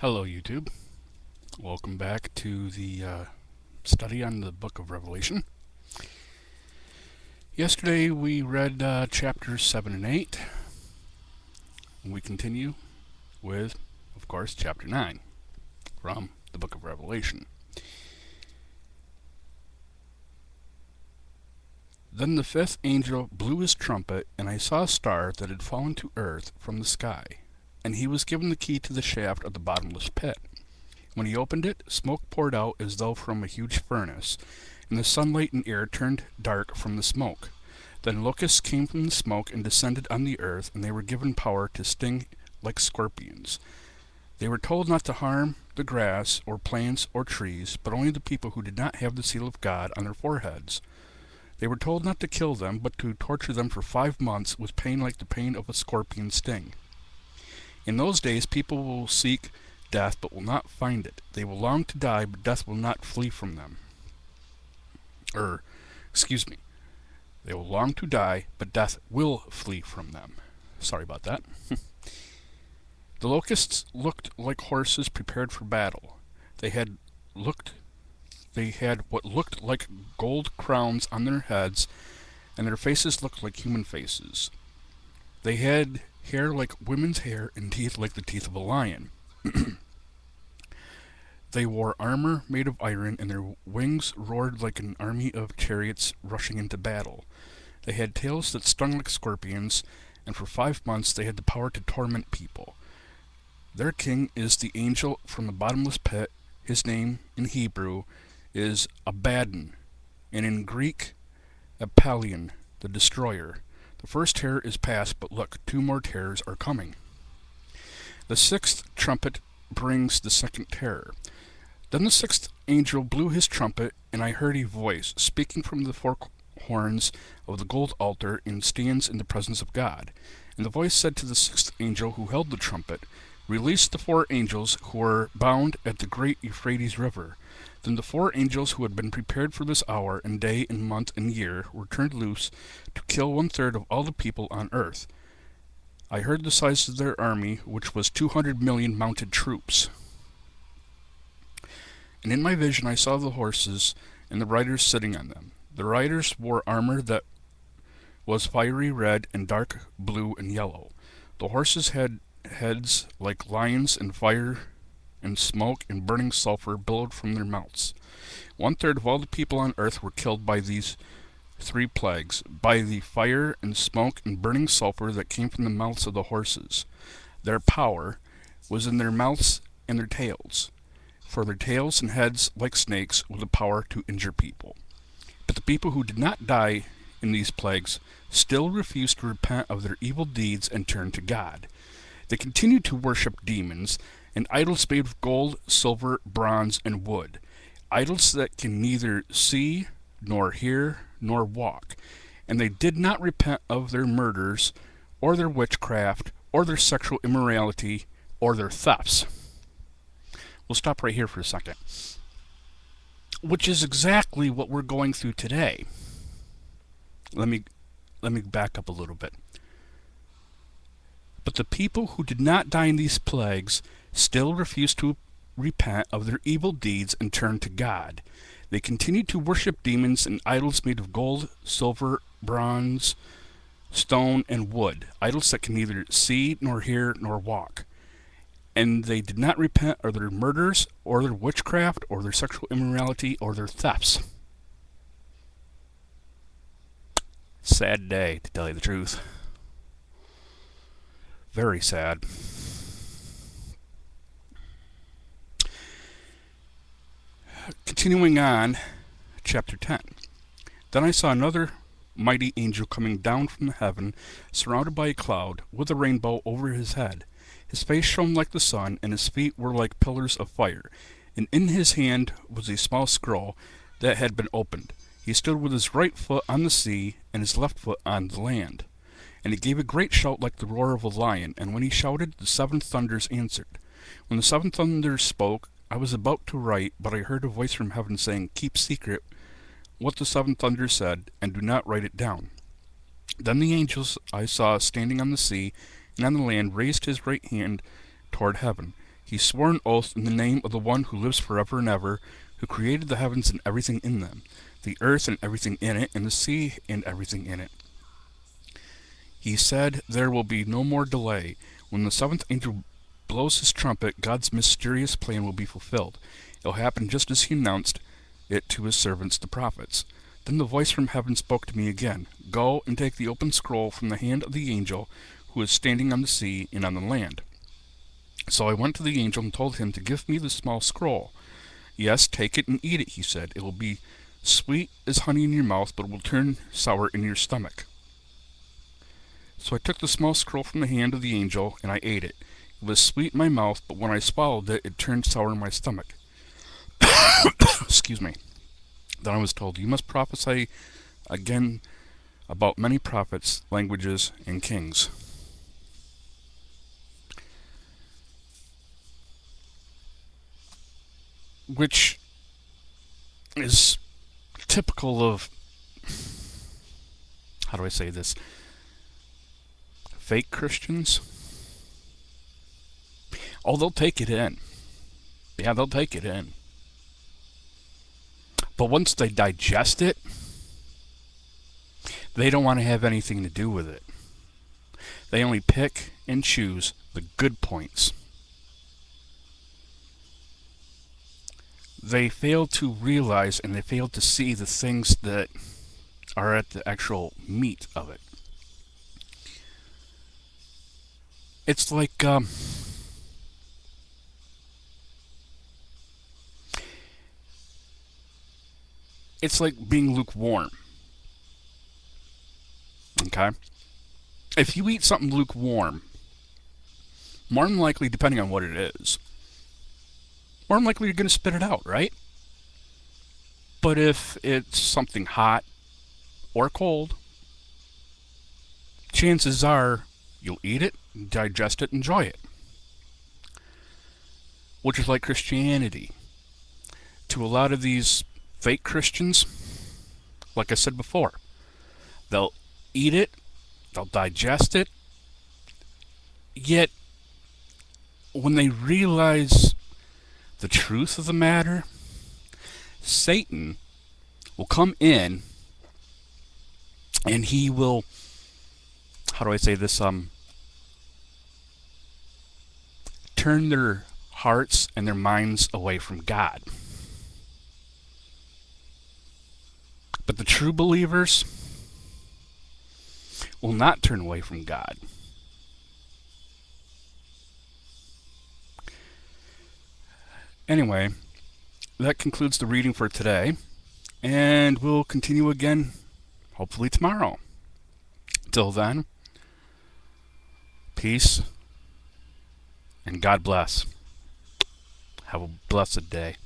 Hello, YouTube. Welcome back to the study on the book of Revelation. Yesterday we read chapters 7 and 8. And we continue with, of course, chapter 9 from the book of Revelation. Then the fifth angel blew his trumpet, and I saw a star that had fallen to earth from the sky, and he was given the key to the shaft of the bottomless pit. When he opened it, smoke poured out as though from a huge furnace, and the sunlight and air turned dark from the smoke. Then locusts came from the smoke and descended on the earth, and they were given power to sting like scorpions. They were told not to harm the grass or plants or trees, but only the people who did not have the seal of God on their foreheads. They were told not to kill them, but to torture them for 5 months with pain like the pain of a scorpion sting. In those days people will seek death, but will not find it. They will long to die, but death will not flee from them. They will long to die, but death will flee from them. Sorry about that. The locusts looked like horses prepared for battle. They had what looked like gold crowns on their heads, and their faces looked like human faces. They had hair like women's hair and teeth like the teeth of a lion. They wore armor made of iron, and their wings roared like an army of chariots rushing into battle. They had tails that stung like scorpions, and for 5 months they had the power to torment people. Their king is the angel from the bottomless pit. His name in Hebrew is Abaddon, and in Greek, Apollyon, the destroyer. The first terror is past, but look, 2 more terrors are coming. The sixth trumpet brings the second terror. Then the sixth angel blew his trumpet, and I heard a voice speaking from the 4 horns of the gold altar, and stands in the presence of God. And the voice said to the sixth angel who held the trumpet, "Release the 4 angels who are bound at the great Euphrates River." Then the 4 angels who had been prepared for this hour and day and month and year were turned loose to kill 1/3 of all the people on earth. I heard the size of their army, which was 200 million mounted troops. And in my vision I saw the horses and the riders sitting on them. The riders wore armor that was fiery red and dark blue and yellow. The horses had heads like lions, and fire and smoke and burning sulfur billowed from their mouths. 1/3 of all the people on earth were killed by these 3 plagues, by the fire and smoke and burning sulfur that came from the mouths of the horses. Their power was in their mouths and their tails, for their tails and heads, like snakes, were the power to injure people. But the people who did not die in these plagues still refused to repent of their evil deeds and turn to God. They continued to worship demons and idols made of gold, silver, bronze, and wood, idols that can neither see, nor hear, nor walk. And they did not repent of their murders, or their witchcraft, or their sexual immorality, or their thefts. We'll stop right here for a second. Which is exactly what we're going through today. Let me back up a little bit. But the people who did not die in these plagues still refused to repent of their evil deeds and turn to God. They continued to worship demons and idols made of gold, silver, bronze, stone, and wood, idols that can neither see, nor hear, nor walk. And they did not repent of their murders, or their witchcraft, or their sexual immorality, or their thefts. Sad day, to tell you the truth. Very sad. Continuing on, chapter 10. Then I saw another mighty angel coming down from heaven, surrounded by a cloud, with a rainbow over his head. His face shone like the sun, and his feet were like pillars of fire. And in his hand was a small scroll that had been opened. He stood with his right foot on the sea, and his left foot on the land. And he gave a great shout like the roar of a lion, and when he shouted, the 7 thunders answered. When the 7 thunders spoke, I was about to write, but I heard a voice from heaven saying, "Keep secret what the 7 thunders said, and do not write it down." Then the angels I saw standing on the sea and on the land raised his right hand toward heaven. He swore an oath in the name of the one who lives forever and ever, who created the heavens and everything in them, the earth and everything in it, and the sea and everything in it. He said, "There will be no more delay. When the seventh angel blows his trumpet, God's mysterious plan will be fulfilled. It will happen just as he announced it to his servants, the prophets." Then the voice from heaven spoke to me again. "Go and take the open scroll from the hand of the angel who is standing on the sea and on the land." So I went to the angel and told him to give me the small scroll. "Yes, take it and eat it," he said. "It will be sweet as honey in your mouth, but it will turn sour in your stomach." So I took the small scroll from the hand of the angel, and I ate it. It was sweet in my mouth, but when I swallowed it, it turned sour in my stomach. Excuse me. Then I was told, "You must prophesy again about many prophets, languages, and kings." Which is typical of, how do I say this, fake Christians. Oh, they'll take it in. Yeah, they'll take it in. But once they digest it, they don't want to have anything to do with it. They only pick and choose the good points. They fail to realize and they fail to see the things that are at the actual meat of it. It's like being lukewarm. Okay? If you eat something lukewarm, more than likely, depending on what it is, more than likely you're going to spit it out, right? But if it's something hot or cold, chances are you'll eat it, digest it, enjoy it. Which is like Christianity. To a lot of these fake Christians, like I said before, they'll eat it, they'll digest it, yet when they realize the truth of the matter, Satan will come in and he will, how do I say this, turn their hearts and their minds away from God. But the true believers will not turn away from God. Anyway, that concludes the reading for today, and we'll continue again hopefully tomorrow. Till then, peace and God bless. Have a blessed day.